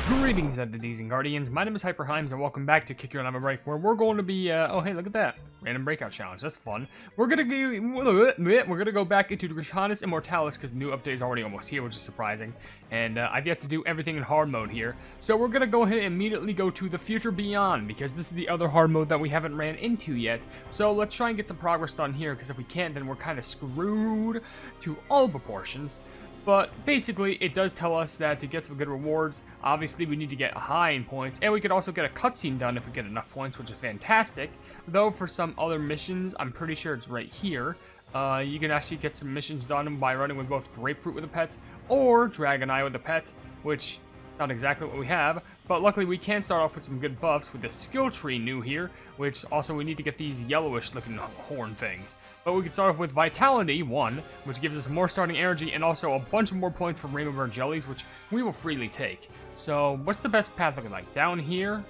Greetings, entities and guardians. My name is HyperHimes, and welcome back to Kick Your OvenBreak, where we're going to be. Oh, hey, look at that random breakout challenge. That's fun. We're gonna go back into DRACONIS Immortalis because the new update is already almost here, which is surprising. And I've yet to do everything in hard mode here, so we're gonna go ahead and immediately go to the future beyond because this is the other hard mode that we haven't ran into yet. So let's try and get some progress done here because if we can't, then we're kind of screwed to all proportions. But basically, it does tell us that to get some good rewards, obviously we need to get high in points, and we could also get a cutscene done if we get enough points, which is fantastic. Though for some other missions, I'm pretty sure it's right here. You can actually get some missions done by running with both Grapefruit with a pet or Dragon Eye with a pet, which is not exactly what we have. But luckily we can start off with some good buffs with the skill tree new here, which also we need to get these yellowish looking horn things. But we can start off with Vitality 1, which gives us more starting energy and also a bunch of more points from Rainbow Bird Jellies, which we will freely take. So what's the best path looking like? Down here?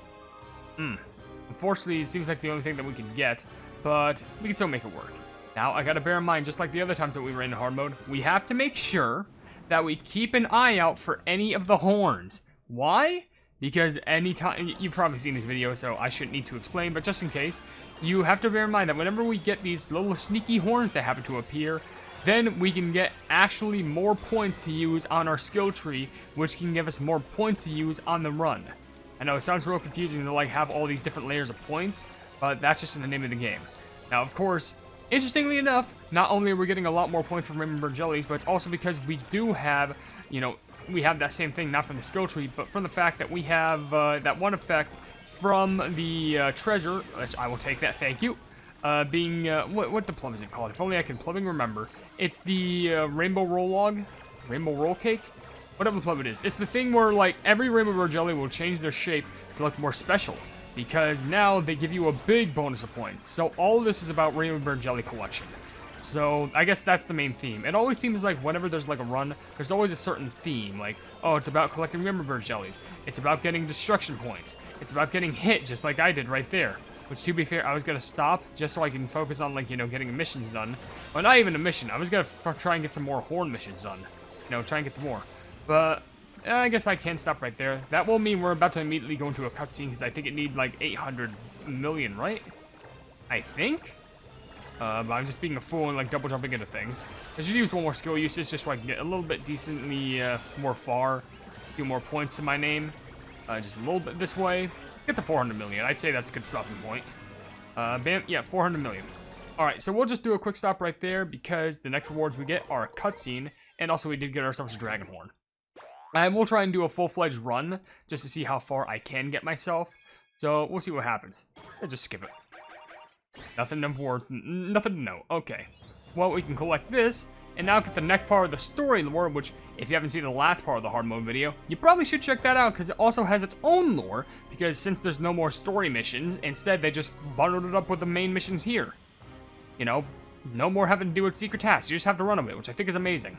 Unfortunately, it seems like the only thing that we can get, but we can still make it work. Now, I gotta bear in mind, just like the other times that we ran in hard mode, we have to make sure that we keep an eye out for any of the horns. Why? Because anytime, you've probably seen this video, so I shouldn't need to explain, but just in case, you have to bear in mind that whenever we get these little sneaky horns that happen to appear, then we can get actually more points to use on our skill tree, which can give us more points to use on the run. I know it sounds real confusing to like have all these different layers of points, but that's just in the name of the game. Now, of course, interestingly enough, not only are we getting a lot more points from Rainbow Bird Jellies, but it's also because we do have, we have that same thing, not from the skill tree, but from the fact that we have that one effect from the treasure, which I will take that, thank you, being, what the plum is it called? If only I can plumbing remember. It's the Rainbow Roll Cake? Whatever the plum it is. It's the thing where, like, every Rainbow Bird Jelly will change their shape to look more special, because now they give you a big bonus of points. So all of this is about Rainbow Bird Jelly collection. So, I guess that's the main theme. It always seems like whenever there's like a run, there's always a certain theme. Like, oh, it's about collecting Rainbow Bird Jellies. It's about getting destruction points. It's about getting hit, just like I did right there. Which, to be fair, I was going to stop just so I can focus on, like, getting missions done. Well, not even a mission. I was going to try and get some more horn missions done. Try and get some more. But, I guess I can stop right there. That will mean we're about to immediately go into a cutscene, because I think it needs, like, 800 million, right? I think? But I'm just being a fool and like double jumping into things. I should use one more skill usage just so I can get a little bit decently more far, a few more points in my name. Just a little bit this way. Let's get to 400 million. I'd say that's a good stopping point. Bam, yeah, 400 million. Alright, so we'll just do a quick stop right there because the next rewards we get are a cutscene, and also we did get ourselves a dragon horn. And we'll try and do a full-fledged run just to see how far I can get myself. So we'll see what happens. I'll just skip it. Nothing to know. Okay. Well, we can collect this, and now get the next part of the story lore, which, if you haven't seen the last part of the hard mode video, you probably should check that out, because it also has its own lore, because since there's no more story missions, instead they just bundled it up with the main missions here. No more having to do with secret tasks, you just have to run them, which I think is amazing.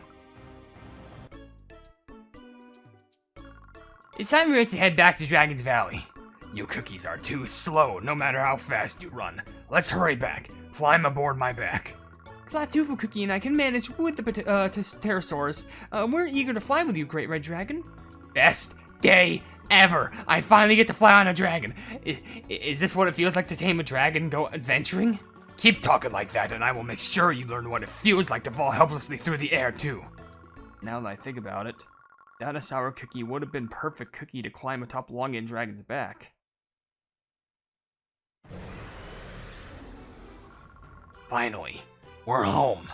It's time for us to head back to Dragon's Valley. You cookies are too slow, no matter how fast you run. Let's hurry back. Climb aboard my back. Clatufu Cookie and I can manage with the Pterosaurus. We're eager to fly with you, Great Red Dragon. Best day ever! I finally get to fly on a dragon. Is this what it feels like to tame a dragon and go adventuring? Keep talking like that, and I will make sure you learn what it feels like to fall helplessly through the air, too. Now that I think about it, Dinosaur Cookie would have been perfect cookie to climb atop Longan Dragon's back. Finally, we're home.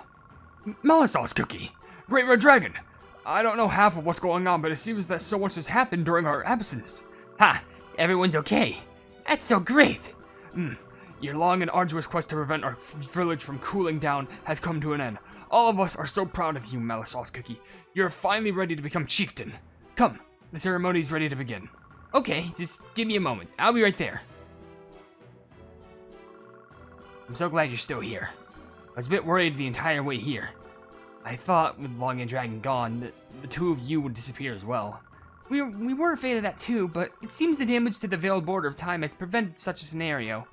Melisauce Cookie! Great Red Dragon! I don't know half of what's going on, but it seems that so much has happened during our absence. Ha! Everyone's okay. That's so great! Your long and arduous quest to prevent our village from cooling down has come to an end. All of us are so proud of you, Melisauce Cookie. You're finally ready to become chieftain. Come, the ceremony's ready to begin. Okay, just give me a moment. I'll be right there. I'm so glad you're still here. I was a bit worried the entire way here. I thought with Longan Dragon gone, that the two of you would disappear as well. We were afraid of that too, but it seems the damage to the veiled border of time has prevented such a scenario.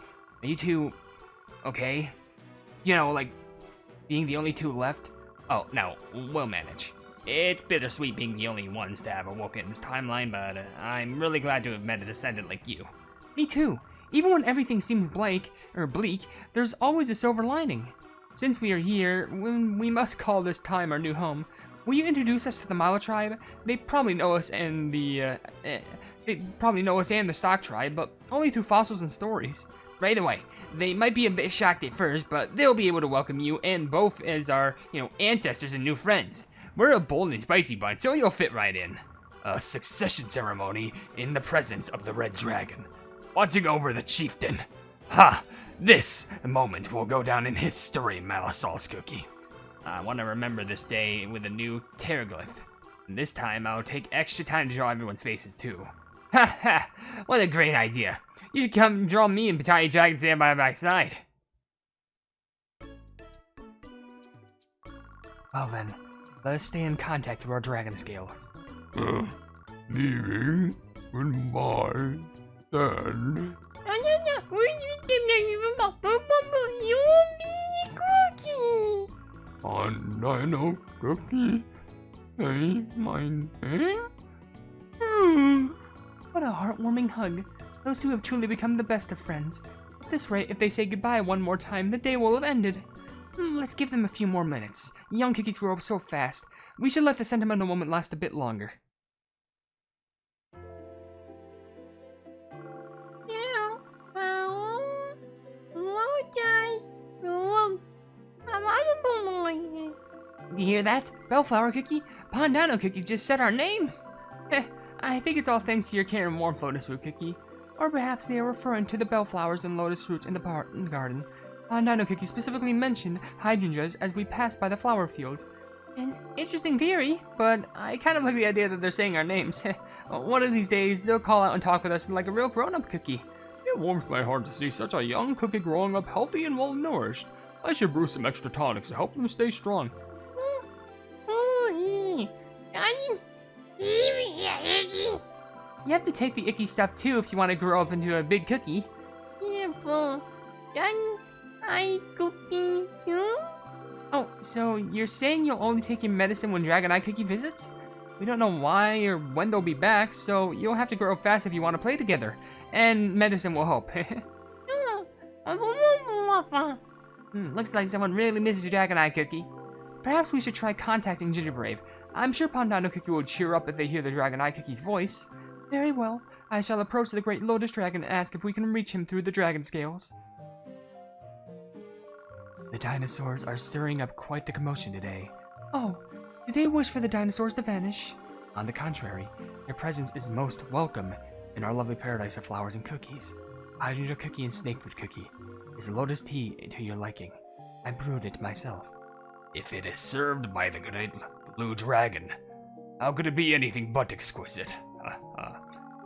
Are you two okay? Like being the only two left? Oh, no, we'll manage. It's bittersweet being the only ones to have awoken in this timeline, but I'm really glad to have met a descendant like you. Me too. Even when everything seems bleak, there's always a silver lining. Since we are here, we must call this time our new home. Will you introduce us to the Milo tribe? They probably know us and the stock tribe, but only through fossils and stories. Right away. They might be a bit shocked at first, but they'll be able to welcome you and both as our, ancestors and new friends. We're a bold and spicy bunch, so you'll fit right in. A succession ceremony in the presence of the Red Dragon. Watching over the chieftain. Ha! This moment will go down in history, Malasol's cookie. I want to remember this day with a new pteroglyph. And this time, I'll take extra time to draw everyone's faces, too. Ha ha! What a great idea. You should come draw me and Pitaya Dragon stand by my side. Well then, let us stay in contact through our dragon scales. Leaving? Goodbye. Then. And I know cookie. Say my name? What a heartwarming hug. Those two have truly become the best of friends. At this rate, if they say goodbye one more time, the day will have ended. Let's give them a few more minutes. Young cookies grow up so fast. We should let the sentimental moment last a bit longer. You hear that? Bellflower Cookie? Pandano Cookie just said our names! I think it's all thanks to your care and warmth, Lotus Root Cookie. Or perhaps they are referring to the bellflowers and lotus roots in the garden. Pandano Cookie specifically mentioned hydrangeas as we passed by the flower field. An interesting theory, but I kind of like the idea that they're saying our names. One of these days, they'll call out and talk with us like a real grown-up cookie. It warms my heart to see such a young cookie growing up healthy and well-nourished. I should brew some extra tonics to help them stay strong. You have to take the icky stuff too if you want to grow up into a big cookie. Oh, so you're saying you'll only take your medicine when Dragon Eye Cookie visits? We don't know why or when they'll be back, so you'll have to grow up fast if you want to play together. And medicine will help. Looks like someone really misses Dragon Eye Cookie. Perhaps we should try contacting Gingerbrave. I'm sure Pandano Cookie will cheer up if they hear the Dragon Eye Cookie's voice. Very well. I shall approach the great Lotus Dragon and ask if we can reach him through the dragon scales. The dinosaurs are stirring up quite the commotion today. Oh, did they wish for the dinosaurs to vanish? On the contrary, their presence is most welcome in our lovely paradise of flowers and cookies. Hydrangea Cookie and Snakefoot Cookie. Is Lotus tea to your liking? I brewed it myself. If it is served by the great Blue Dragon, how could it be anything but exquisite?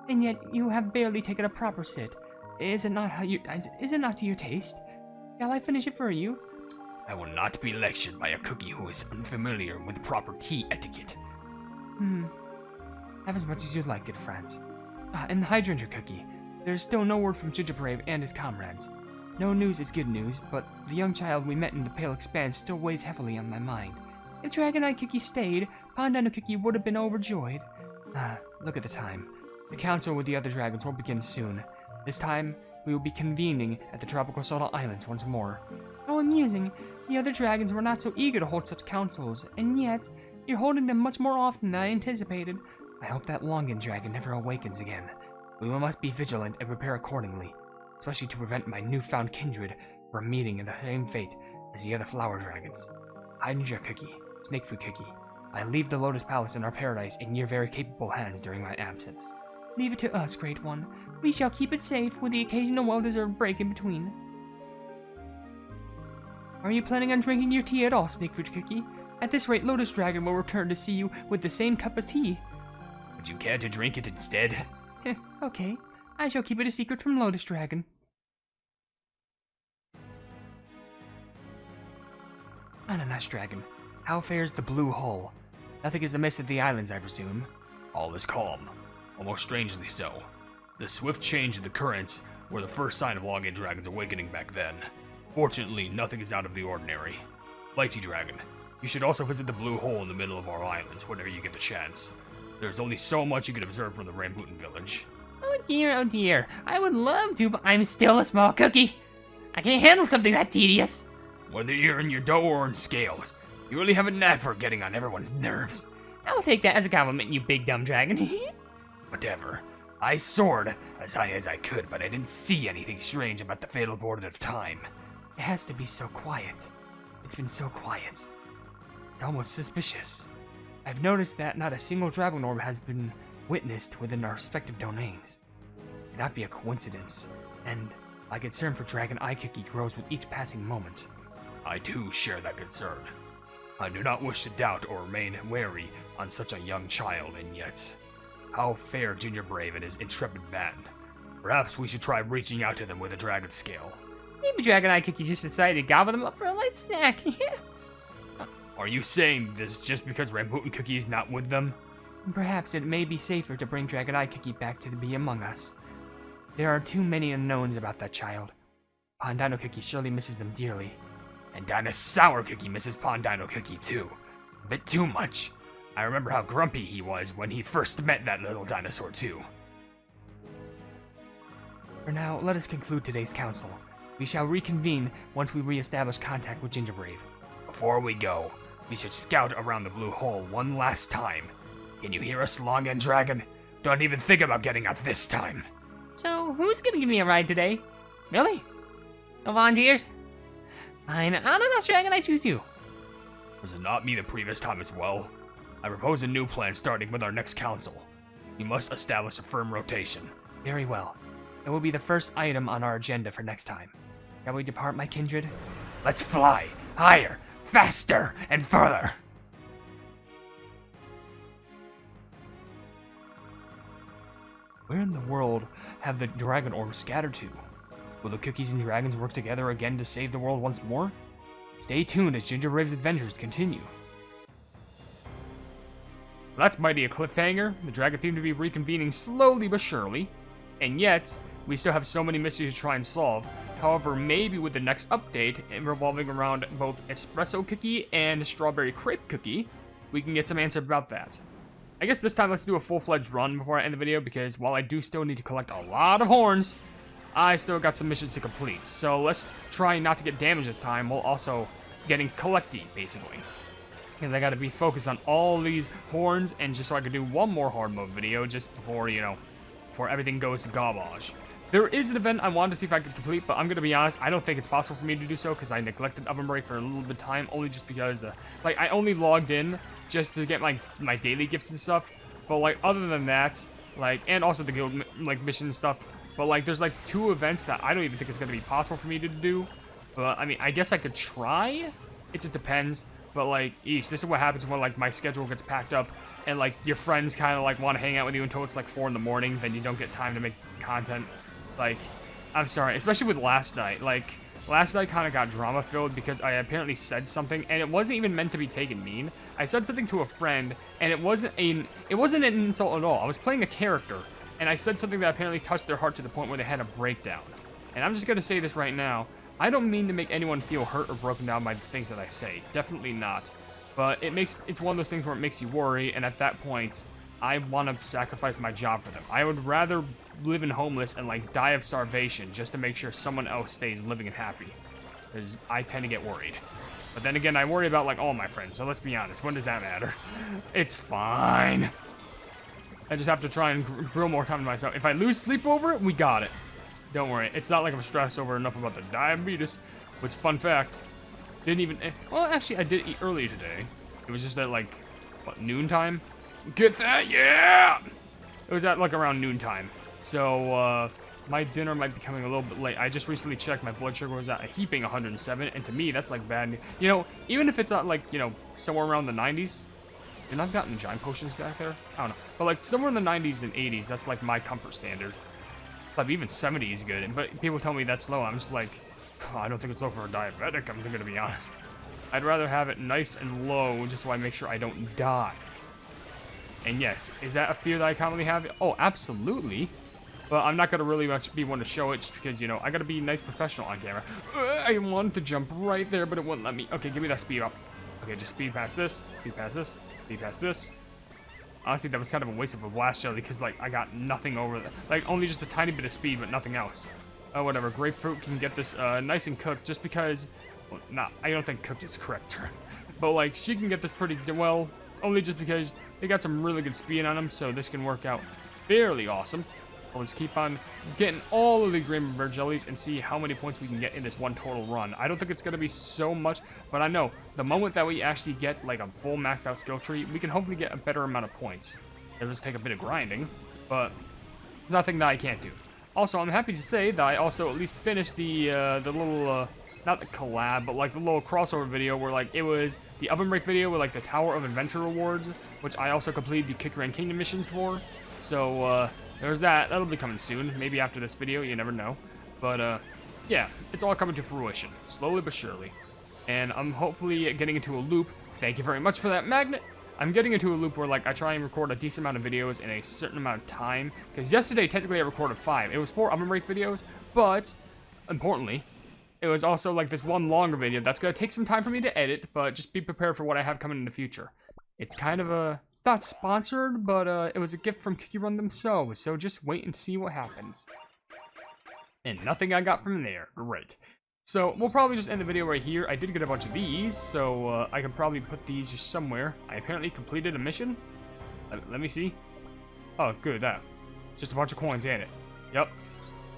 And yet you have barely taken a proper sit. Is it not to your taste? Shall I finish it for you? I will not be lectured by a cookie who is unfamiliar with proper tea etiquette. Have as much as you'd like, good friends. And the Hydrangea Cookie. There's still no word from Gingerbrave and his comrades. No news is good news, but the young child we met in the Pale Expanse still weighs heavily on my mind. If Dragon Eye Cookie stayed, Pandano Cookie would have been overjoyed. Look at the time. The council with the other dragons will begin soon. This time, we will be convening at the Tropical Soda Islands once more. How amusing! The other dragons were not so eager to hold such councils, and yet, you're holding them much more often than I anticipated. I hope that Longan Dragon never awakens again. We must be vigilant and prepare accordingly, especially to prevent my newfound kindred from meeting in the same fate as the other flower dragons. Hydrangea Cookie, Snakefoot Cookie, I leave the Lotus Palace in our paradise in your very capable hands during my absence. Leave it to us, Great One. We shall keep it safe with the occasional well-deserved break in between. Are you planning on drinking your tea at all, Snakefoot Cookie? At this rate, Lotus Dragon will return to see you with the same cup of tea. Would you care to drink it instead? Okay. I shall keep it a secret from Lotus Dragon. Ananas Dragon, how fares the Blue Hull? Nothing is amiss at the islands, I presume. All is calm. Almost strangely so. The swift change in the currents were the first sign of Longan Dragon's awakening back then. Fortunately, nothing is out of the ordinary. Lychee Dragon, You should also visit the blue hole in the middle of our island whenever you get the chance. There's only so much you can observe from the Rambutan village. Oh dear. I would love to, but I'm still a small cookie. I can't handle something that tedious. Whether you're in your dough or in scales, you really have a knack for getting on everyone's nerves. I'll take that as a compliment, you big dumb dragon. Whatever. I soared as high as I could, but I didn't see anything strange about the fatal board at the time. It has to be so quiet. It's been so quiet. It's almost suspicious. I've noticed that not a single dragon orb has been witnessed within our respective domains. Could that be a coincidence? And my concern for Dragon Eye Cookie grows with each passing moment. I too share that concern. I do not wish to doubt or remain wary on such a young child, and yet, how fair Gingerbrave and his intrepid band. Perhaps we should try reaching out to them with a dragon scale. Maybe Dragon Eye Cookie just decided to gobble them up for a light snack. Are you saying this just because Rambutan Cookie is not with them? Perhaps it may be safer to bring Dragon Eye Cookie back to be among us. There are too many unknowns about that child. Pondino Cookie surely misses them dearly. And Dinosaur Cookie misses Pondino Cookie too. A bit too much. I remember how grumpy he was when he first met that little dinosaur too. For now, let us conclude today's council. We shall reconvene once we re-establish contact with Gingerbrave. Before we go, we should scout around the blue hole one last time. Can you hear us, Longan Dragon? Don't even think about getting out this time. So, who's gonna give me a ride today? Really? No volunteers? Fine, Ananas Dragon, I choose you. Was it not me the previous time as well? I propose a new plan starting with our next council. We must establish a firm rotation. Very well. It will be the first item on our agenda for next time. Shall we depart, my kindred? Let's fly! Higher! Faster! And further! Where in the world have the dragon orbs scattered to? Will the cookies and dragons work together again to save the world once more? Stay tuned as Gingerbrave's adventures continue. Well, that's mighty a cliffhanger. The dragons seem to be reconvening slowly but surely. And yet, we still have so many mysteries to try and solve. However, maybe with the next update, revolving around both Espresso Cookie and Strawberry Crepe Cookie, we can get some answer about that. I guess this time let's do a full-fledged run before I end the video, because while I do still need to collect a lot of horns, I still got some missions to complete. So let's try not to get damaged this time, while also getting collecty, basically. Because I gotta be focused on all these horns, and just so I can do one more hard mode video just before, before everything goes to garbage. There is an event I wanted to see if I could complete, but I'm gonna be honest, I don't think it's possible for me to do so, because I neglected OvenBreak for a little bit of time, only just because, I only logged in just to get my daily gifts and stuff, but, other than that, and also the guild, mission stuff, but, there's, 2 events that I don't even think it's gonna be possible for me to do, but, I mean, I guess I could try, it just depends, but, this is what happens when, my schedule gets packed up, and, your friends kind of, want to hang out with you until it's, 4 in the morning, then you don't get time to make content. I'm sorry, especially with last night. Last night kind of got drama-filled because I apparently said something, and it wasn't even meant to be taken mean. I said something to a friend, and it wasn't an insult at all. I was playing a character, and I said something that apparently touched their heart to the point where they had a breakdown. And I'm just gonna say this right now. I don't mean to make anyone feel hurt or broken down by the things that I say. Definitely not. But it's one of those things where it makes you worry, and at that point, I want to sacrifice my job for them. I would rather live in homeless and die of starvation just to make sure someone else stays living and happy, because I tend to get worried. But then again, I worry about all my friends, so let's be honest, when does that matter? It's fine. I just have to try and grill more time to myself. If I lose sleep over it, we got it. Don't worry, it's not like I'm stressed over enough about the diabetes, which, fun fact, didn't even, well, actually, I did eat early today. It was just at what, noontime? Get that, yeah! It was at around noontime. So, my dinner might be coming a little bit late. I just recently checked, my blood sugar was at a heaping 107, and to me, that's bad. Even if it's not somewhere around the 90s, and I've gotten giant potions back there, I don't know. But somewhere in the 90s and 80s, that's my comfort standard. Even 70 is good, but people tell me that's low. I'm just I don't think it's low for a diabetic, I'm gonna be honest. I'd rather have it nice and low, just so I make sure I don't die. And yes, is that a fear that I commonly have? Oh, absolutely. But I'm not going to really much be one to show it just because, I got to be nice professional on camera. I wanted to jump right there, but it wouldn't let me. Okay, give me that speed up. Okay, just speed past this, speed past this, speed past this. Honestly, that was kind of a waste of a blast jelly because, like, I got nothing over there. Like, only just a tiny bit of speed, but nothing else. Whatever. Grapefruit can get this nice and cooked just because... Well, I don't think cooked is the correct term. But, like, she can get this pretty well, only just because they got some really good speed on them, so this can work out fairly awesome. Let's keep on getting all of these Rainbow Bird jellies and see how many points we can get in this one total run. I don't think it's going to be so much, but I know the moment that we actually get like a full maxed out skill tree, we can hopefully get a better amount of points. It'll just take a bit of grinding, but there's nothing that I can't do. Also, I'm happy to say that I also at least finished the little, not the collab, but like the little crossover video where like it was the OvenBreak video with like the Tower of Adventure rewards, which I also completed the Kick Around Kingdom missions for. So, there's that. That'll be coming soon. Maybe after this video, you never know. But, yeah, it's all coming to fruition. Slowly but surely. And I'm hopefully getting into a loop. Thank you very much for that magnet. I'm getting into a loop where, like, I try and record a decent amount of videos in a certain amount of time. Because yesterday, technically, I recorded 5. It was 4 OvenBreak videos, but, importantly, it was also, like, this one longer video that's going to take some time for me to edit, but just be prepared for what I have coming in the future. It's kind of a... Not sponsored, but it was a gift from Cookie Run themselves, so just wait and see what happens. And nothing I got from there. Great. So, we'll probably just end the video right here. I did get a bunch of these, so I can probably put these just somewhere. I apparently completed a mission. Let me see. Oh, good, that. Just a bunch of coins, ain't it? Yep.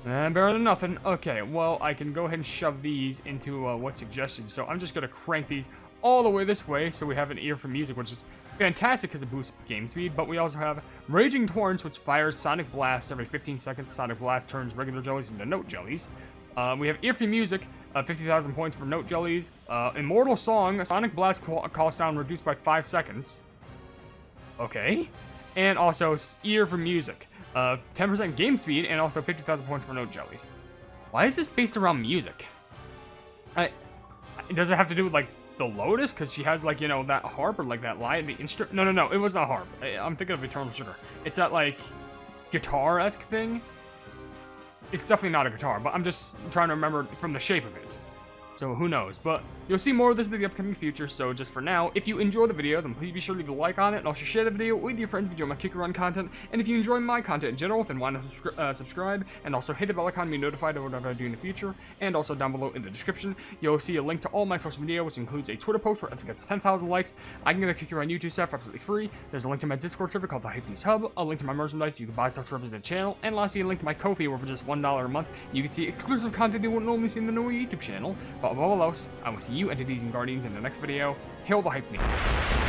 And better than nothing. Okay, well, I can go ahead and shove these into what's suggested. So, I'm just going to crank these all the way this way, so we have an ear for music, which is fantastic because it boosts game speed, but we also have Raging Torrents, which fires Sonic Blast every 15 seconds. Sonic Blast turns regular jellies into note jellies. We have Ear for Music, 50,000 points for note jellies. Immortal Song, Sonic Blast cost down reduced by 5 seconds. Okay. And also Ear for Music, 10% game speed, and also 50,000 points for note jellies. Why is this based around music? Does it have to do with, like, the Lotus, because she has, like, you know, that harp or like that lyre, the instrument. No, it was not harp. I'm thinking of Eternal Sugar. It's that like guitar-esque thing. It's definitely not a guitar, but I'm just trying to remember from the shape of it. So who knows? But you'll see more of this in the upcoming future. So just for now, if you enjoy the video, then please be sure to leave a like on it, and also share the video with your friends if you enjoy my Kick Around content. And if you enjoy my content in general, then why not subscribe, and also hit the bell icon to be notified of what I do in the future. And also down below in the description, you'll see a link to all my social media, which includes a Twitter post where if it gets 10,000 likes, I can get a Kick Around YouTube stuff for absolutely free. There's a link to my Discord server called the Hypenese Hub, a link to my merchandise, you can buy stuff to represent the channel, and lastly, a link to my Ko-fi where for just $1 a month, you can see exclusive content you wouldn't normally see in the new YouTube channel. But above all else, I will see you entities and guardians in the next video. Hail the Hypenese.